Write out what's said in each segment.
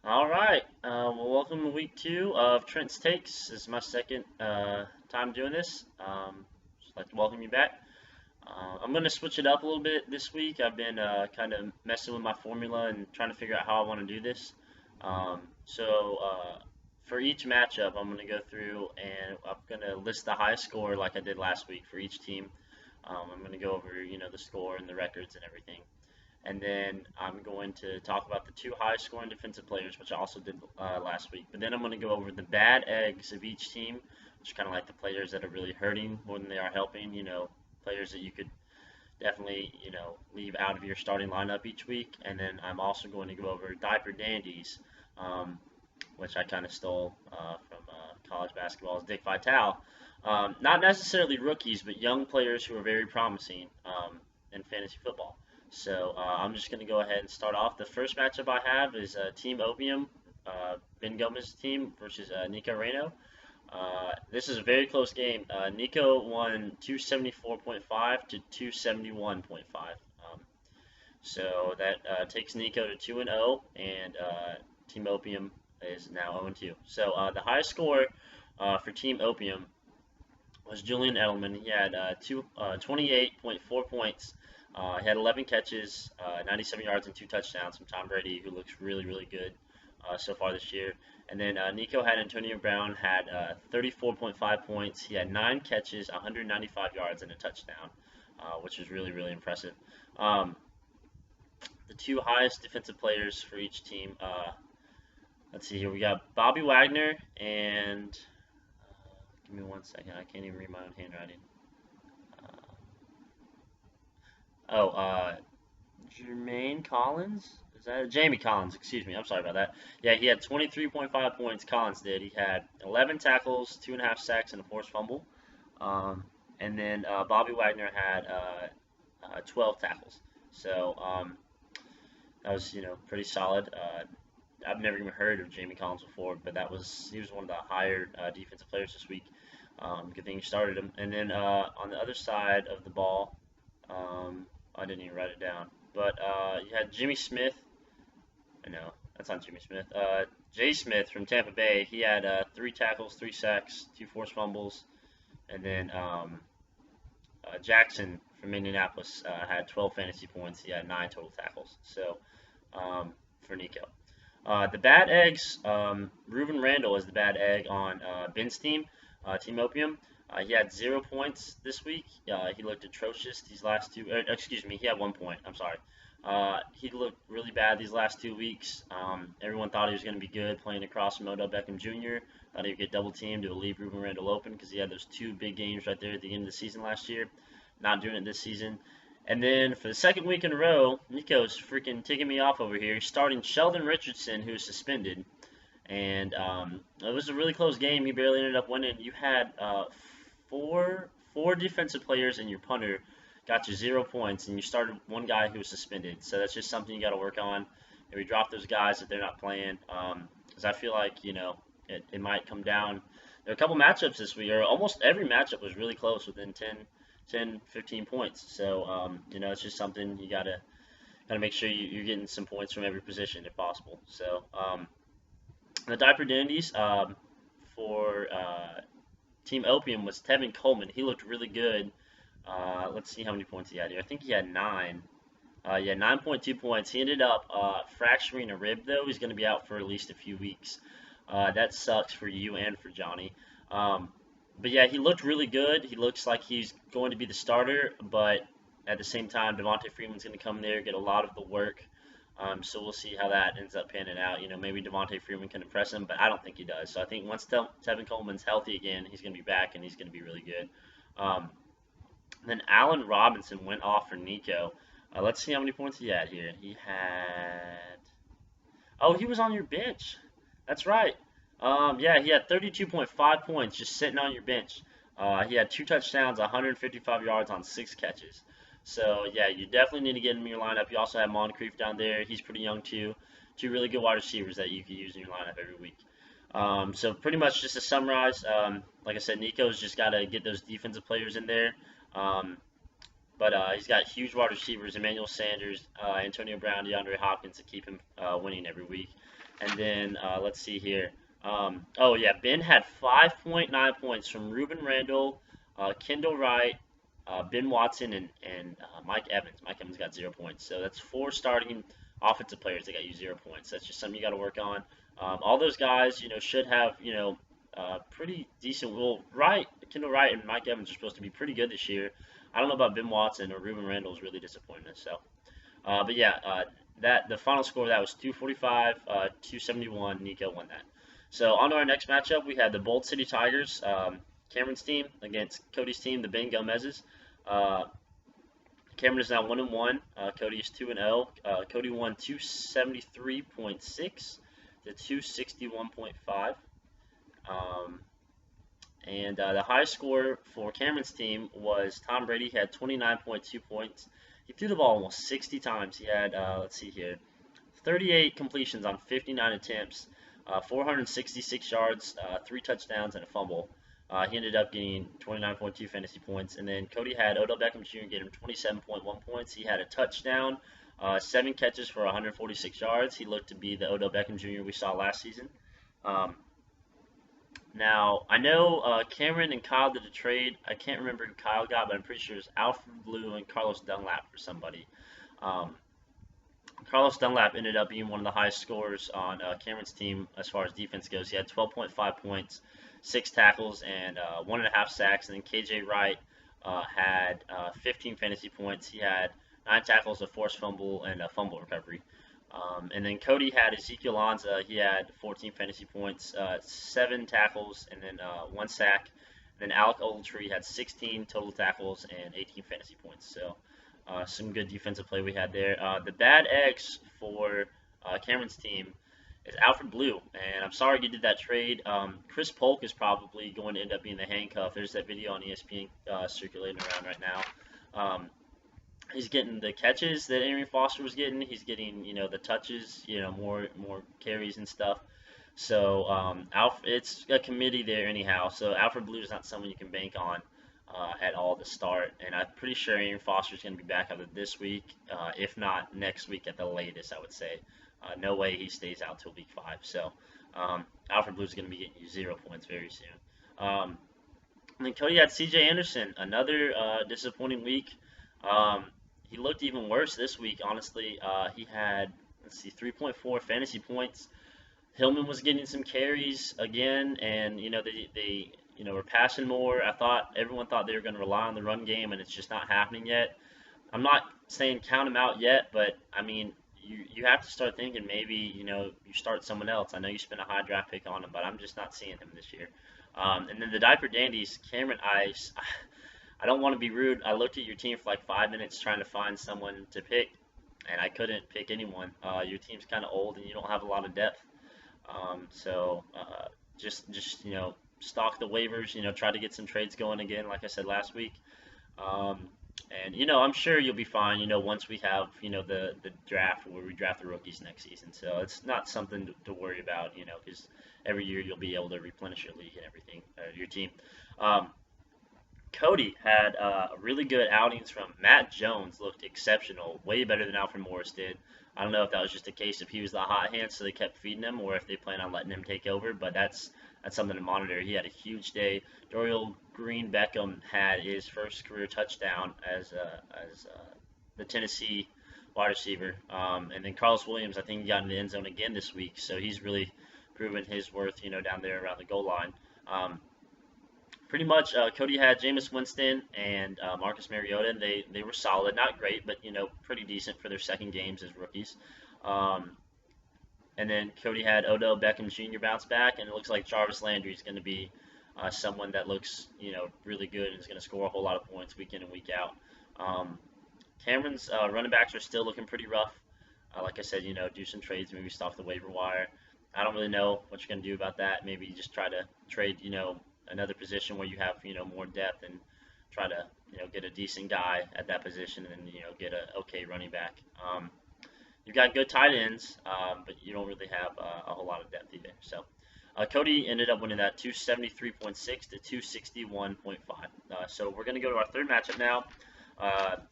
All right. Well, welcome to week two of Trent's Takes. This is my second time doing this. Just like to welcome you back. I'm going to switch it up a little bit this week. I've been kind of messing with my formula and trying to figure out how I want to do this. So for each matchup, I'm going to go through and I'm going to list the highest score like I did last week for each team. I'm going to go over, the score and the records and everything. And then I'm going to talk about the two highest scoring defensive players, which I also did last week. But then I'm going to go over the bad eggs of each team, which is kind of like the players that are really hurting more than they are helping. Players that you could definitely, leave out of your starting lineup each week. And then I'm also going to go over diaper dandies, which I kind of stole from college basketball's Dick Vitale. Not necessarily rookies, but young players who are very promising in fantasy football. So I'm just going to go ahead and start off. The first matchup I have is Team Opium, Ben Gomez's team versus Nico Reno. This is a very close game. Nico won 274.5 to 271.5. So that takes Nico to 2-0, and Team Opium is now 0-2. So the highest score for Team Opium was Julian Edelman. He had 28.4 points. He had 11 catches, 97 yards, and 2 touchdowns from Tom Brady, who looks really, really good so far this year. And then Nico had Antonio Brown, had 34.5 points. He had 9 catches, 195 yards, and a touchdown, which was really, really impressive. The two highest defensive players for each team. Let's see here. We got Bobby Wagner and give me 1 second. I can't even read my own handwriting. Jermaine Collins? Is that Jamie Collins? Excuse me. I'm sorry about that. Yeah, he had 23.5 points. Collins did. He had 11 tackles, 2.5 sacks, and a forced fumble. And then Bobby Wagner had 12 tackles. So that was pretty solid. I've never even heard of Jamie Collins before, but he was one of the higher defensive players this week. Good thing you started him. And then on the other side of the ball, I didn't even write it down. But you had Jimmy Smith. No, that's not Jimmy Smith. Jay Smith from Tampa Bay. He had 3 tackles, 3 sacks, 2 forced fumbles. And then Jackson from Indianapolis had 12 fantasy points. He had 9 total tackles. So for Nico. The bad eggs, Reuben Randall is the bad egg on Ben's team, Team Opium. He had 0 points this week. He looked atrocious these last two. Excuse me, he had 1 point. I'm sorry. He looked really bad these last 2 weeks. Everyone thought he was going to be good playing across from Odell Beckham Jr. Thought he would get double teamed to leave Reuben Randall open because he had those 2 big games right there at the end of the season last year. Not doing it this season. And then for the second week in a row, Nico's freaking ticking me off over here. He's starting Sheldon Richardson, who's suspended. And it was a really close game. He barely ended up winning. You had four defensive players and your punter got you 0 points, and you started one guy who was suspended. So that's just something you got to work on. Maybe drop those guys if they're not playing. Because I feel like, it might come down. There are a couple matchups this week, or almost every matchup was really close within 10, 15 points. So, it's just something you got to make sure you're getting some points from every position if possible. So, the diaper dandies for Team Opium was Tevin Coleman. He looked really good. Let's see how many points he had here. I think he had 9. Yeah, 9.2 points. He ended up fracturing a rib, though. He's going to be out for at least a few weeks. That sucks for you and for Johnny. But yeah, he looked really good. He looks like he's going to be the starter, but at the same time, Devontae Freeman's going to come there, get a lot of the work. So we'll see how that ends up panning out. Maybe Devontae Freeman can impress him, but I don't think he does. So I think once Tevin Coleman's healthy again, he's going to be back and he's going to be really good. Then Allen Robinson went off for Nico. Let's see how many points he had here. Oh, he was on your bench. That's right. Yeah, he had 32.5 points just sitting on your bench. He had 2 touchdowns, 155 yards on 6 catches. So, yeah, you definitely need to get him in your lineup. You also have Moncrief down there. He's pretty young, too. 2 really good wide receivers that you can use in your lineup every week. So, pretty much just to summarize, like I said, Nico's just got to get those defensive players in there. But he's got huge wide receivers: Emmanuel Sanders, Antonio Brown, DeAndre Hopkins to keep him winning every week. And then let's see here. Oh yeah, Ben had 5.9 points from Ruben Randall, Kendall Wright, Ben Watson, and Mike Evans. Mike Evans got 0 points. So that's 4 starting offensive players that got you 0 points. That's just something you got to work on. All those guys, should have, pretty decent. Well, Kendall Wright and Mike Evans are supposed to be pretty good this year. I don't know about Ben Watson or Ruben Randall is really disappointing us. So, but yeah, that the final score of that was 245, 271. Nico won that. So on to our next matchup, we had the Bold City Tigers, Cameron's team against Cody's team, the Ben Gomez's. Uh, Cameron is now 1-1. Cody is 2-0. Cody won 273.6 to 261.5. And the high score for Cameron's team was Tom Brady. He had 29.2 points. He threw the ball almost 60 times. He had, let's see here, 38 completions on 59 attempts, 466 yards, 3 touchdowns, and a fumble. He ended up getting 29.2 fantasy points. And then Cody had Odell Beckham Jr. get him 27.1 points. He had a touchdown, 7 catches for 146 yards. He looked to be the Odell Beckham Jr. we saw last season. Now, I know Cameron and Kyle did a trade. I can't remember who Kyle got, but I'm pretty sure it's Alfred Blue and Carlos Dunlap for somebody. Carlos Dunlap ended up being one of the highest scorers on Cameron's team as far as defense goes. He had 12.5 points, 6 tackles, and 1.5 sacks. And then KJ Wright had 15 fantasy points. He had 9 tackles, a forced fumble, and a fumble recovery. And then Cody had Ezekiel Lanza. He had 14 fantasy points, 7 tackles, and then 1 sack. And then Alec Ogletree had 16 total tackles and 18 fantasy points. So some good defensive play we had there. The bad eggs for Cameron's team is Alfred Blue. And I'm sorry you did that trade. Chris Polk is probably going to end up being the handcuff. There's that video on ESPN circulating around right now. He's getting the catches that Arian Foster was getting. He's getting, the touches, more carries and stuff. So it's a committee there anyhow. So Alfred Blue is not someone you can bank on at all to start. And I'm pretty sure Arian Foster is going to be back either this week, if not next week at the latest, I would say. No way he stays out till week 5. So Alfred Blue is going to be getting you 0 points very soon. And then Cody had C.J. Anderson, another disappointing week. He looked even worse this week, honestly. He had, 3.4 fantasy points. Hillman was getting some carries again, and, they were passing more. Everyone thought they were going to rely on the run game, and it's just not happening yet. I'm not saying count him out yet, but, I mean, you have to start thinking maybe, you start someone else. I know you spent a high draft pick on him, but I'm just not seeing him this year. And then the Diaper Dandies, Cameron Ice. I don't want to be rude. I looked at your team for like 5 minutes trying to find someone to pick, and I couldn't pick anyone. Your team's kind of old, and you don't have a lot of depth. So just stock the waivers. Try to get some trades going again, like I said last week. And I'm sure you'll be fine. Once we have the draft where we draft the rookies next season. So it's not something to worry about. Because every year you'll be able to replenish your league and everything, your team. Cody had really good outings from Matt Jones. Looked exceptional, way better than Alfred Morris did. I don't know if that was just a case if he was the hot hand, so they kept feeding him, or if they plan on letting him take over. But that's something to monitor. He had a huge day. Dorial Green Beckham had his first career touchdown as the Tennessee wide receiver, and then Carlos Williams, I think he got in the end zone again this week. So he's really proven his worth, down there around the goal line. Pretty much, Cody had Jameis Winston and Marcus Mariota, and they were solid, not great, but pretty decent for their second games as rookies. And then Cody had Odell Beckham Jr. bounce back, and it looks like Jarvis Landry is going to be someone that looks really good and is going to score a whole lot of points week in and week out. Cameron's running backs are still looking pretty rough. Like I said, do some trades, maybe stop the waiver wire. I don't really know what you're going to do about that. Maybe just try to trade, another position where you have more depth and try to get a decent guy at that position and get a okay running back. You've got good tight ends, but you don't really have a whole lot of depth either. So Cody ended up winning that 273.6 to 261.5. So we're going to go to our third matchup now.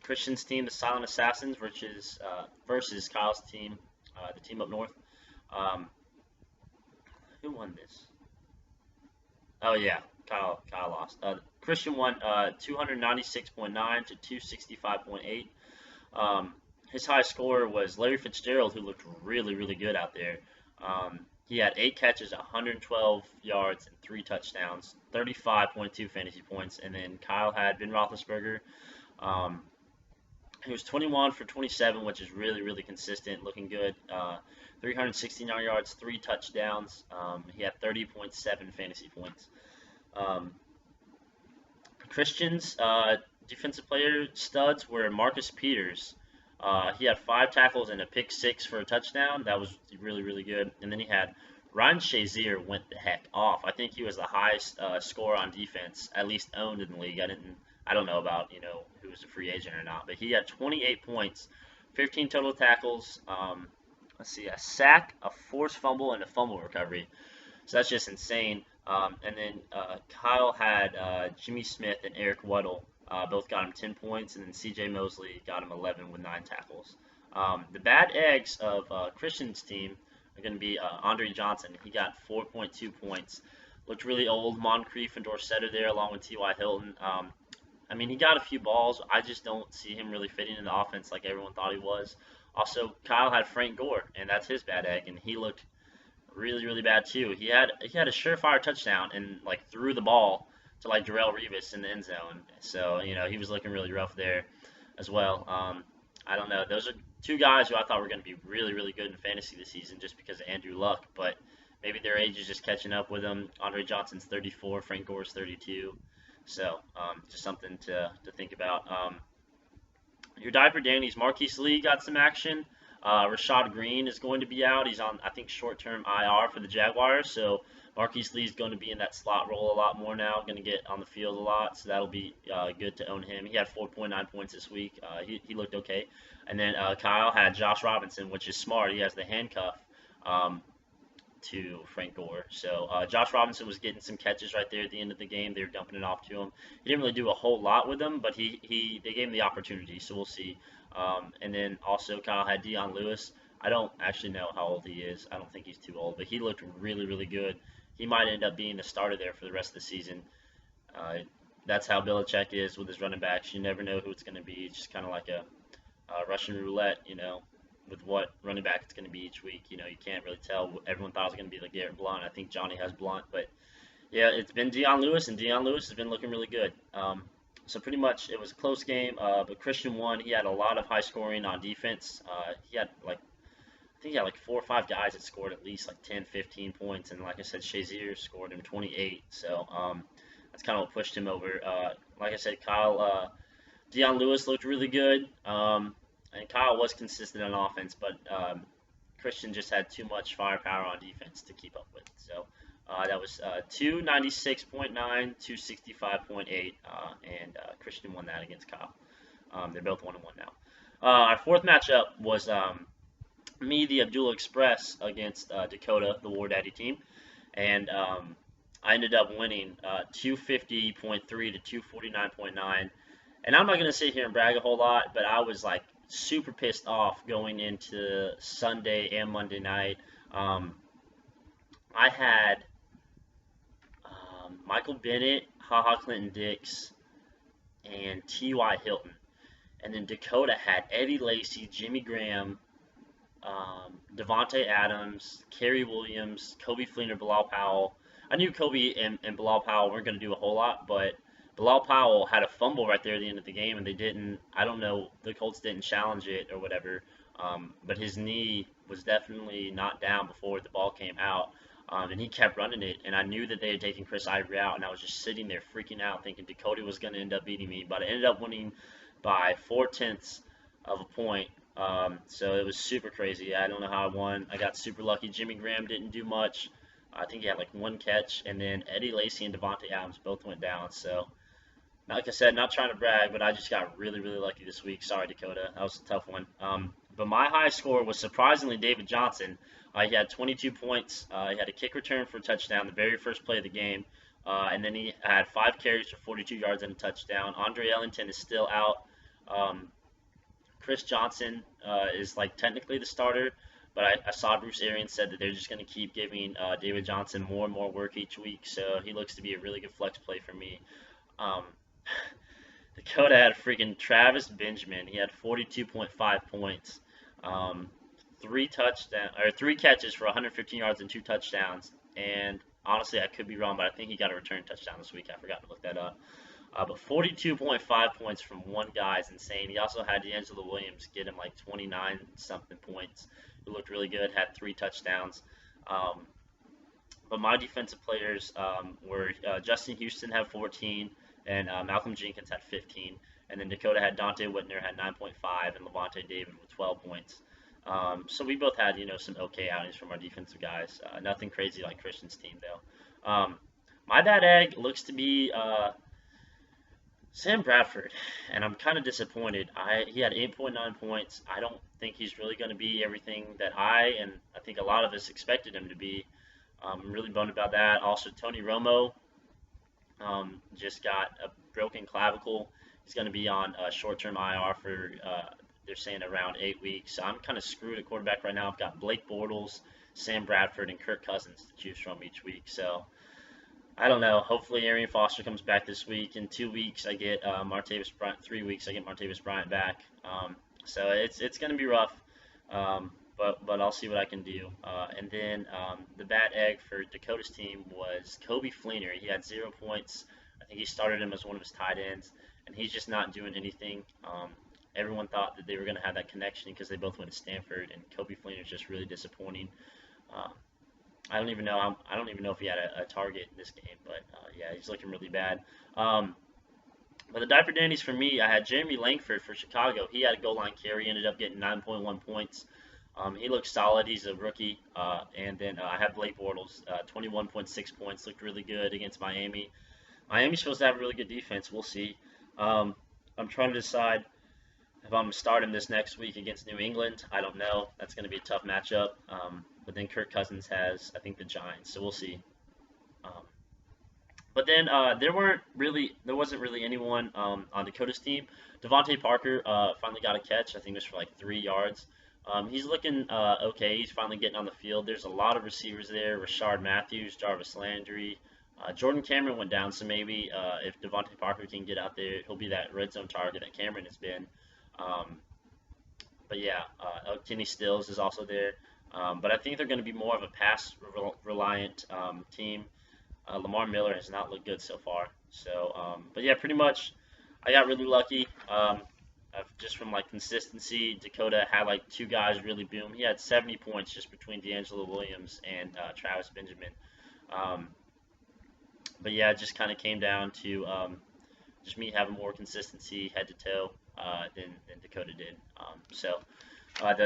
Christian's team, the Silent Assassins, versus Kyle's team, the team up north. Um, who won this? Oh yeah, Kyle lost. Christian won 296.9 to 265.8. Um, his high score was Larry Fitzgerald, who looked really good out there. He had 8 catches, 112 yards, and 3 touchdowns, 35.2 fantasy points. And then Kyle had Ben Roethlisberger. Um, he was 21 for 27, which is really consistent, looking good. 369 yards, 3 touchdowns. He had 30.7 fantasy points. Um, Christian's defensive player studs were Marcus Peters. He had 5 tackles and a pick six for a touchdown. That was really good. And then he had Ryan Shazier went the heck off. I think he was the highest scorer on defense, at least owned in the league. I don't know about who was a free agent or not, but he had 28 points, 15 total tackles. Let's see, a sack, a forced fumble, and a fumble recovery. So that's just insane. And then Kyle had Jimmy Smith and Eric Weddle. Both got him 10 points, and then C.J. Mosley got him 11 with 9 tackles. The bad eggs of Christian's team are going to be Andre Johnson. He got 4.2 points. Looked really old. Moncrief and Dorsett are there along with T.Y. Hilton. I mean, he got a few balls. I just don't see him really fitting in the offense like everyone thought he was. Also, Kyle had Frank Gore, and that's his bad egg, and he looked really bad too. He had a surefire touchdown and like threw the ball to like Darrelle Revis in the end zone. So he was looking really rough there as well. I don't know. Those are 2 guys who I thought were going to be really good in fantasy this season just because of Andrew Luck, but maybe their age is just catching up with them. Andre Johnson's 34, Frank Gore's 32. So just something to think about. Your diaper Danny's Marquise Lee got some action. Rashad Green is going to be out. He's on, I think, short-term IR for the Jaguars. So Marquise Lee is going to be in that slot role a lot more now, going to get on the field a lot. So that'll be good to own him. He had 4.9 points this week. He looked okay. And then Kyle had Josh Robinson, which is smart. He has the handcuff to Frank Gore. So Josh Robinson was getting some catches right there at the end of the game. They were dumping it off to him. He didn't really do a whole lot with them, but they gave him the opportunity. So we'll see. And then also Kyle had Dion Lewis. I don't actually know how old he is. I don't think he's too old, but he looked really good. He might end up being the starter there for the rest of the season. That's how Belichick is with his running backs. You never know who it's going to be. It's just kind of like a Russian roulette, with what running back it's going to be each week. You can't really tell. Everyone thought it was going to be like Garrett Blunt. I think Johnny has Blunt, but yeah, it's been Dion Lewis, and Dion Lewis has been looking really good. So pretty much it was a close game, but Christian won. He had a lot of high scoring on defense. He had I think he had 4 or 5 guys that scored at least 10, 15 points, and like I said, Shazier scored him 28. So that's kind of what pushed him over. Like I said, Dion Lewis looked really good, and Kyle was consistent on offense, but Christian just had too much firepower on defense to keep up with. So that was 296.9, 265.8, and Christian won that against Kyle. They're both 1-1 now. Our fourth matchup was me, the Abdullah Express, against Dakota, the War Daddy team, and I ended up winning 250.3 to 249.9. And I'm not going to sit here and brag a whole lot, but I was super pissed off going into Sunday and Monday night. I had Michael Bennett, HaHa Clinton Dix, and T.Y. Hilton. And then Dakota had Eddie Lacy, Jimmy Graham, Devontae Adams, Kerry Williams, Kobe Fleener, Bilal Powell. I knew Kobe and Bilal Powell weren't going to do a whole lot, but Bilal Powell had a fumble right there at the end of the game, and they didn't, I don't know, the Colts didn't challenge it or whatever, but his knee was definitely not down before the ball came out, and he kept running it, and I knew that they had taken Chris Ivory out, and I was just sitting there freaking out thinking Dakota was going to end up beating me, but I ended up winning by 0.4 of a point. So it was super crazy. I don't know how I won. I got super lucky. Jimmy Graham didn't do much. I think he had 1 catch, and then Eddie Lacy and Devontae Adams both went down. So, like I said, not trying to brag, but I just got really lucky this week. Sorry, Dakota. That was a tough one. But my high score was surprisingly David Johnson. He had 22 points. He had a kick return for a touchdown, the very first play of the game. And then he had 5 carries for 42 yards and a touchdown. Andre Ellington is still out Um, Chris Johnson is like technically the starter, but I saw Bruce Arians said that they're just going to keep giving David Johnson more and more work each week, so he looks to be a really good flex play for me. Um, Dakota had freaking Travis Benjamin. He had 42.5 points, um, three catches for 115 yards and two touchdowns. And honestly, I could be wrong, but I think he got a return touchdown this week. I forgot to look that up. But 42.5 points from one guy is insane. He also had D'Angelo Williams get him like 29 something points. He looked really good, had three touchdowns. Um, but my defensive players were Justin Houston had 14, and Malcolm Jenkins had 15. And then Dakota had Dante Whitner had 9.5, and Levante David with 12 points. So we both had, some okay outings from our defensive guys. Nothing crazy like Christian's team, though. My bad egg looks to be Sam Bradford, and I'm kind of disappointed. He had 8.9 points. I don't think he's really going to be everything that and I think a lot of us expected him to be. I'm really bummed about that. Also, Tony Romo just got a broken clavicle. He's going to be on short-term IR for, they're saying, around 8 weeks. So I'm kind of screwed at quarterback right now. I've got Blake Bortles, Sam Bradford, and Kirk Cousins to choose from each week. So I don't know. Hopefully, Arian Foster comes back this week. In 2 weeks, I get Martavis Bryant. 3 weeks, I get Martavis Bryant back. So it's going to be rough. But I'll see what I can do. And then the bad egg for Dakota's team was Kobe Fleener. He had 0 points. I think he started him as one of his tight ends, and he's just not doing anything. Everyone thought that they were going to have that connection because they both went to Stanford, and Kobe Fleener is just really disappointing. Uh, I don't even know. I don't even know if he had a target in this game, but yeah, he's looking really bad. Um, but the diaper dandies for me, I had Jeremy Langford for Chicago. He had a goal line carry, ended up getting 9.1 points. He looks solid. He's a rookie. And then I have Blake Bortles, 21.6 points. Looked really good against Miami. Miami's supposed to have a really good defense. We'll see. Um, I'm trying to decide if I'm going to start him this next week against New England. I don't know. That's going to be a tough matchup. But then Kirk Cousins has, I think, the Giants. So we'll see. Um, but then there wasn't really anyone on Dakota's team. Devontae Parker finally got a catch. I think it was for like 3 yards. He's looking okay. He's finally getting on the field. There's a lot of receivers there. Rashard Matthews, Jarvis Landry. Jordan Cameron went down, so maybe if Devontae Parker can get out there, he'll be that red zone target that Cameron has been. Um, but yeah, Kenny Stills is also there. But I think they're going to be more of a pass reliant team. Lamar Miller has not looked good so far. So, but yeah, pretty much, I got really lucky. Just from like consistency, Dakota had like two guys really boom. He had 70 points just between D'Angelo Williams and Travis Benjamin. Um, but yeah, it just kind of came down to just me having more consistency head to toe than Dakota did.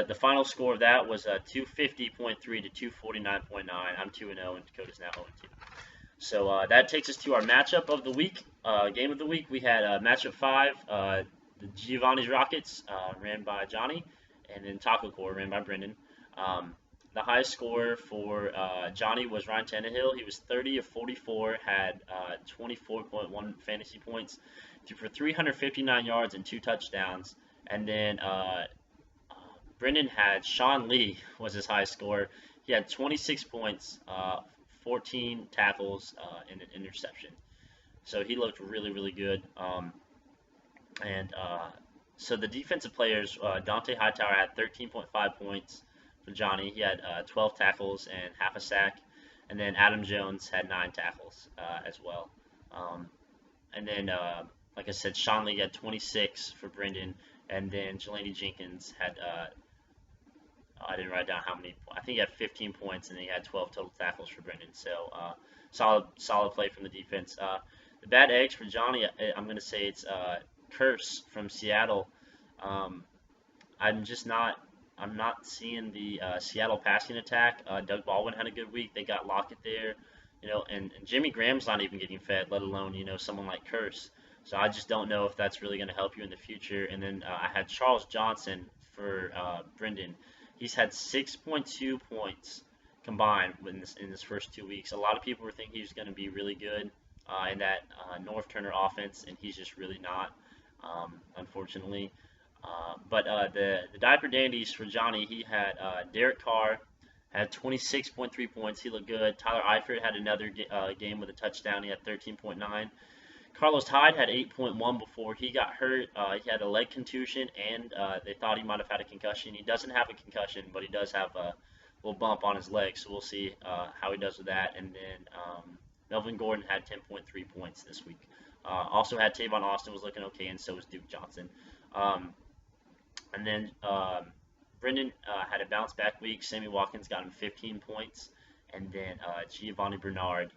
The final score of that was 250.3 to 249.9. I'm 2-0, and Dakota's now 0-2. So that takes us to our matchup of the week. Game of the week, we had matchup 5, the Giovanni's Rockets, ran by Johnny, and then Taco Core, ran by Brendan. The highest score for Johnny was Ryan Tannehill. He was 30 of 44, had 24.1 fantasy points, threw for 359 yards and 2 touchdowns. And then Brendan had Sean Lee was his highest score. He had 26 points, 14 tackles, and an interception. So he looked really, really good. So the defensive players, Dante Hightower had 13.5 points for Johnny. He had 12 tackles and half a sack. And then Adam Jones had 9 tackles as well. And then, like I said, Sean Lee had 26 for Brendan. And then Jelani Jenkins had, I didn't write down how many. I think he had 15 points, and then he had 12 total tackles for Brendan. So solid play from the defense. The bad eggs for Johnny, I'm going to say it's Curse from Seattle. I'm not seeing the Seattle passing attack. Doug Baldwin had a good week. They got Lockett there, and Jimmy Graham's not even getting fed, let alone someone like Curse. So I just don't know if that's really going to help you in the future. And then I had Charles Johnson for Brendan. He's had 6.2 points combined in his first 2 weeks. A lot of people were thinking he was going to be really good in that North Turner offense, and he's just really not. unfortunately. But the diaper dandies for Johnny, he had Derek Carr had 26.3 points. He looked good. Tyler Eifert had another game with a touchdown. He had 13.9. Carlos Hyde had 8.1 before he got hurt. He had a leg contusion, and they thought he might have had a concussion. He doesn't have a concussion, but he does have a little bump on his leg, so we'll see how he does with that. And then Melvin Gordon had 10.3 points this week. Also had Tavon Austin was looking okay, and so was Duke Johnson. Um, and then Brendan had a bounce back week. Sammy Watkins got him 15 points, and then Giovanni Bernard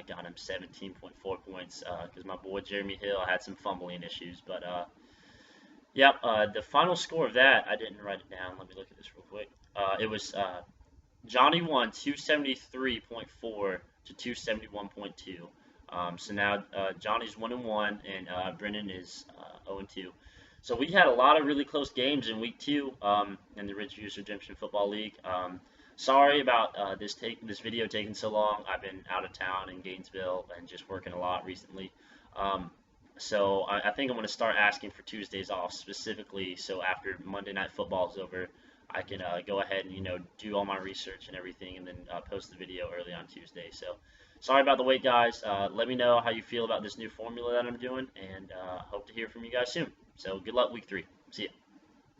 got him 17.4 points because my boy Jeremy Hill had some fumbling issues. But yep, the final score of that, I didn't write it down. Let me look at this real quick. It was Johnny won 273.4 to 271.2. So now Johnny's 1-1, and Brennan is 0-2. So we had a lot of really close games in week 2 in the Ridgeview Redemption Football League. Sorry about this video taking so long. I've been out of town in Gainesville and just working a lot recently. So I think I'm going to start asking for Tuesdays off specifically, so after Monday Night Football is over, I can go ahead and do all my research and everything, and then post the video early on Tuesday. So sorry about the wait, guys. Let me know how you feel about this new formula that I'm doing, and hope to hear from you guys soon. So good luck week 3. See ya.